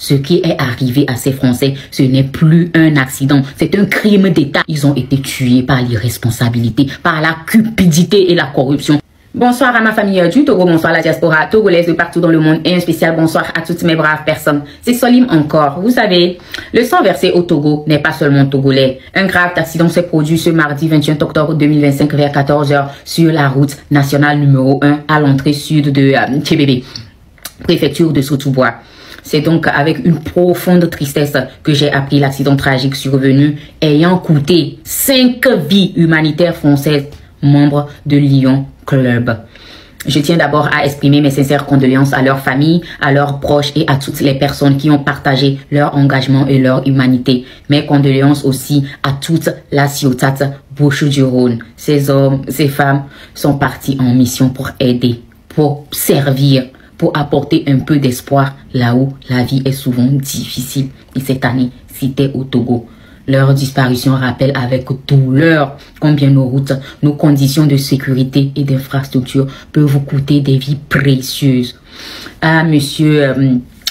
Ce qui est arrivé à ces Français, ce n'est plus un accident, c'est un crime d'État. Ils ont été tués par l'irresponsabilité, par la cupidité et la corruption. Bonsoir à ma famille du Togo, bonsoir à la diaspora togolaise de partout dans le monde et un spécial bonsoir à toutes mes braves personnes. C'est Solim encore. Vous savez, le sang versé au Togo n'est pas seulement togolais. Un grave accident s'est produit ce mardi 21 octobre 2025 vers 14 h sur la route nationale numéro 1 à l'entrée sud de Tchébébé, préfecture de Sotoubois. C'est donc avec une profonde tristesse que j'ai appris l'accident tragique survenu ayant coûté 5 vies humanitaires françaises, membres de Lion Club. Je tiens d'abord à exprimer mes sincères condoléances à leurs familles, à leurs proches et à toutes les personnes qui ont partagé leur engagement et leur humanité. Mes condoléances aussi à toute la Ciotat Bouches-du-Rhône. Ces hommes, ces femmes sont partis en mission pour aider, pour servir, pour apporter un peu d'espoir là où la vie est souvent difficile. Et cette année, c'était au Togo. Leur disparition rappelle avec douleur combien nos routes, nos conditions de sécurité et d'infrastructure peuvent vous coûter des vies précieuses. À monsieur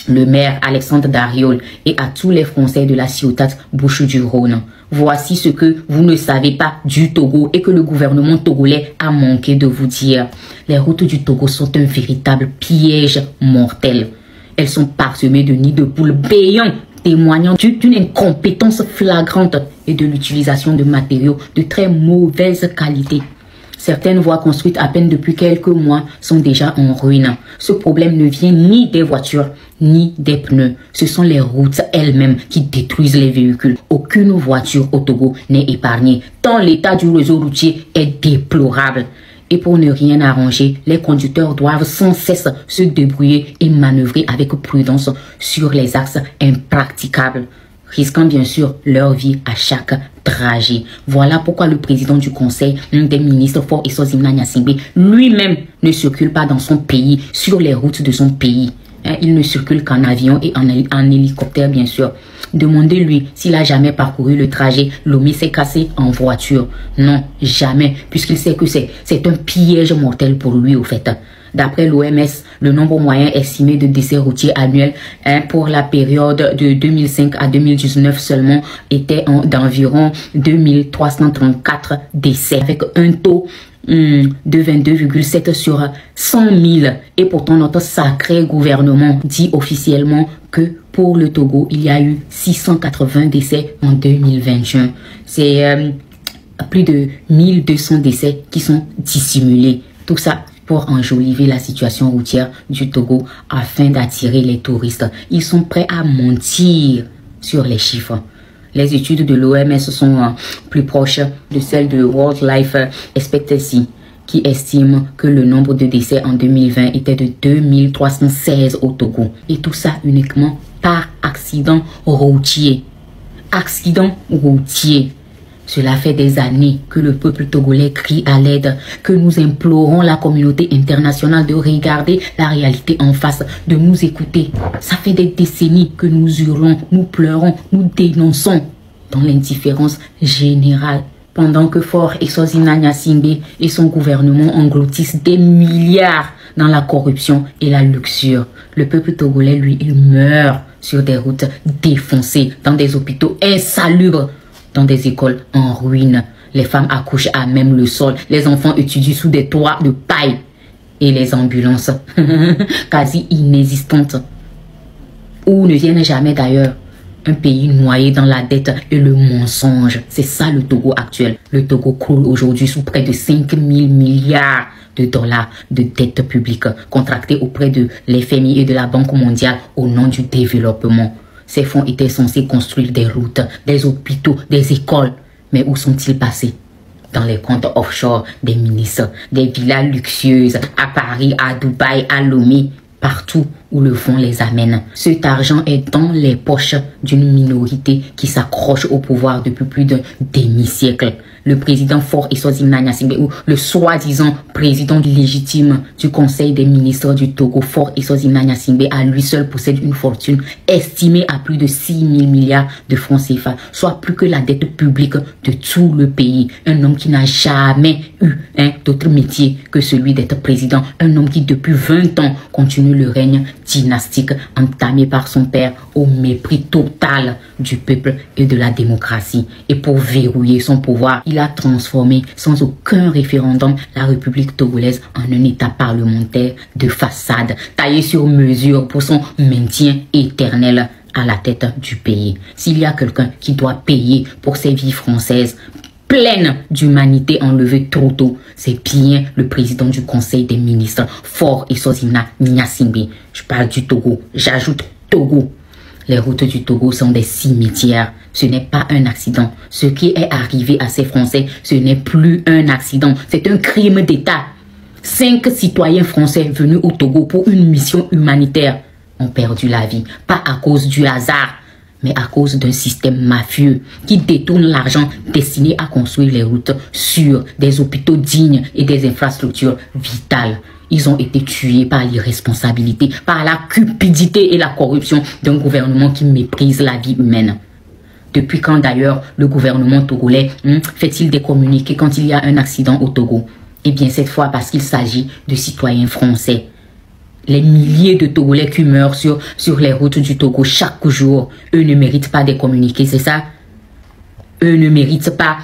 le maire Alexandre Dariol et à tous les Français de la Ciotat Bouches-du-Rhône, voici ce que vous ne savez pas du Togo et que le gouvernement togolais a manqué de vous dire. Les routes du Togo sont un véritable piège mortel. Elles sont parsemées de nids de poules béants, témoignant d'une incompétence flagrante et de l'utilisation de matériaux de très mauvaise qualité. Certaines voies construites à peine depuis quelques mois sont déjà en ruine. Ce problème ne vient ni des voitures, ni des pneus. Ce sont les routes elles-mêmes qui détruisent les véhicules. Aucune voiture au Togo n'est épargnée, tant l'état du réseau routier est déplorable. Et pour ne rien arranger, les conducteurs doivent sans cesse se débrouiller et manœuvrer avec prudence sur les axes impraticables, risquant bien sûr leur vie à chaque trajet. Voilà pourquoi le président du conseil des ministres, Faure Essozimna Gnassingbé, lui-même ne circule pas dans son pays, sur les routes de son pays. Il ne circule qu'en avion et en hélicoptère, bien sûr. Demandez-lui s'il a jamais parcouru le trajet Lomé-Cassé en voiture. Non, jamais, puisqu'il sait que c'est un piège mortel pour lui, au fait. D'après l'OMS, le nombre moyen estimé de décès routiers annuels pour la période de 2005 à 2019 seulement était d'environ 2334 décès, avec un taux de 22,7 sur 100 000. Et pourtant, notre sacré gouvernement dit officiellement que pour le Togo, il y a eu 680 décès en 2021. C'est plus de 1200 décès qui sont dissimulés. Tout ça pour enjoliver la situation routière du Togo afin d'attirer les touristes. Ils sont prêts à mentir sur les chiffres. Les études de l'OMS sont plus proches de celles de World Life Expectancy, qui estime que le nombre de décès en 2020 était de 2316 au Togo. Et tout ça uniquement par accident routier. Accident routier. Cela fait des années que le peuple togolais crie à l'aide, que nous implorons la communauté internationale de regarder la réalité en face, de nous écouter. Ça fait des décennies que nous hurlons, nous pleurons, nous dénonçons dans l'indifférence générale. Pendant que Faure Essozimna Gnassingbé et son gouvernement engloutissent des milliards dans la corruption et la luxure, le peuple togolais, lui, il meurt sur des routes défoncées, dans des hôpitaux insalubres, dans des écoles en ruine. Les femmes accouchent à même le sol, les enfants étudient sous des toits de paille et les ambulances quasi inexistantes ou ne viennent jamais d'ailleurs. Un pays noyé dans la dette et le mensonge. C'est ça le Togo actuel. Le Togo coule aujourd'hui sous près de 5 000 milliards de dollars de dette publique contractée auprès de l'FMI et de la Banque mondiale au nom du développement. Ces fonds étaient censés construire des routes, des hôpitaux, des écoles. Mais où sont-ils passés? Dans les comptes offshore des ministres, des villas luxueuses à Paris, à Dubaï, à Lomé, partout où le vent les amène. Cet argent est dans les poches d'une minorité qui s'accroche au pouvoir depuis plus d'un demi-siècle. Le président Faure Essozimna Gnassingbé, ou le soi-disant président légitime du Conseil des ministres du Togo, Faure Essozimna Gnassingbé, à lui seul possède une fortune estimée à plus de 6 000 milliards de francs CFA, soit plus que la dette publique de tout le pays. Un homme qui n'a jamais eu d'autre métier que celui d'être président. Un homme qui depuis 20 ans continue le règne dynastique entamée par son père au mépris total du peuple et de la démocratie. Et pour verrouiller son pouvoir, il a transformé sans aucun référendum la République togolaise en un état parlementaire de façade, taillé sur mesure pour son maintien éternel à la tête du pays. S'il y a quelqu'un qui doit payer pour ces vies françaises pleines d'humanité enlevées trop tôt, c'est bien le président du Conseil des ministres, Faure Essozina Gnassingbé. Je parle du Togo, j'ajoute Togo. Les routes du Togo sont des cimetières. Ce n'est pas un accident. Ce qui est arrivé à ces Français, ce n'est plus un accident. C'est un crime d'État. 5 citoyens français venus au Togo pour une mission humanitaire ont perdu la vie. Pas à cause du hasard, mais à cause d'un système mafieux qui détourne l'argent destiné à construire les routes sûres, des hôpitaux dignes et des infrastructures vitales. Ils ont été tués par l'irresponsabilité, par la cupidité et la corruption d'un gouvernement qui méprise la vie humaine. Depuis quand d'ailleurs le gouvernement togolais fait-il des communiqués quand il y a un accident au Togo? Eh bien cette fois parce qu'il s'agit de citoyens français. Les milliers de Togolais qui meurent sur les routes du Togo chaque jour, eux ne méritent pas des communiqués, c'est ça? Eux ne méritent pas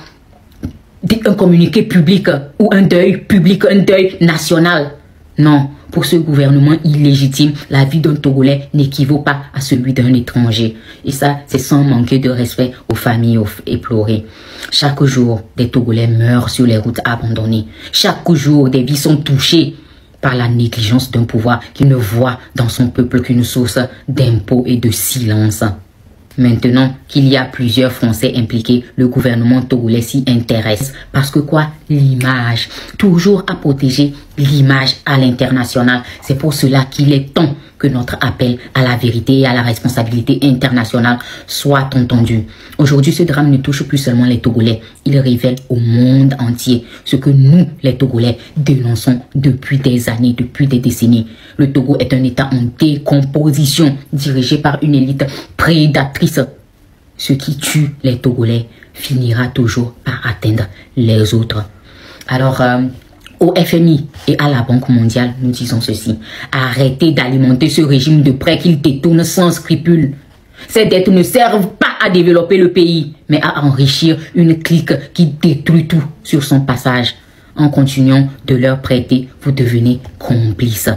un communiqué public ou un deuil public, un deuil national. Non, pour ce gouvernement illégitime, la vie d'un Togolais n'équivaut pas à celui d'un étranger. Et ça, c'est sans manquer de respect aux familles éplorées. Chaque jour, des Togolais meurent sur les routes abandonnées. Chaque jour, des vies sont touchées par la négligence d'un pouvoir qui ne voit dans son peuple qu'une source d'impôts et de silence. Maintenant qu'il y a plusieurs Français impliqués, le gouvernement togolais s'y intéresse. Parce que quoi? L'image. Toujours à protéger l'image à l'international. C'est pour cela qu'il est temps que notre appel à la vérité et à la responsabilité internationale soit entendu. Aujourd'hui, ce drame ne touche plus seulement les Togolais. Il révèle au monde entier ce que nous, les Togolais, dénonçons depuis des années, depuis des décennies. Le Togo est un État en décomposition, dirigé par une élite prédatrice. Ce qui tue les Togolais finira toujours par atteindre les autres. Alors, au FMI et à la Banque mondiale, nous disons ceci. Arrêtez d'alimenter ce régime de prêt qu'il détourne sans scrupule. Ces dettes ne servent pas à développer le pays, mais à enrichir une clique qui détruit tout sur son passage. En continuant de leur prêter, vous devenez complices.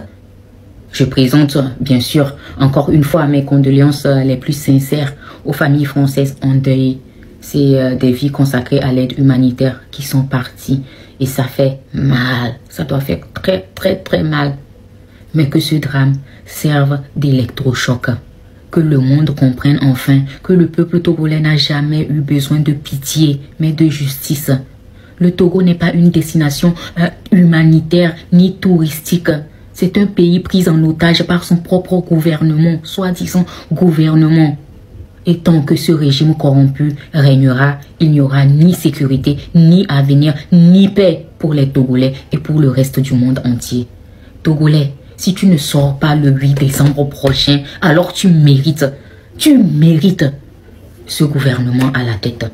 Je présente bien sûr encore une fois mes condoléances les plus sincères aux familles françaises en deuil. C'est des vies consacrées à l'aide humanitaire qui sont parties. Et ça fait mal, ça doit faire très mal. Mais que ce drame serve d'électrochoc. Que le monde comprenne enfin que le peuple togolais n'a jamais eu besoin de pitié, mais de justice. Le Togo n'est pas une destination humanitaire ni touristique. C'est un pays pris en otage par son propre gouvernement, soi-disant gouvernement. Et tant que ce régime corrompu régnera, il n'y aura ni sécurité, ni avenir, ni paix pour les Togolais et pour le reste du monde entier. Togolais, si tu ne sors pas le 8 décembre prochain, alors tu mérites ce gouvernement à la tête.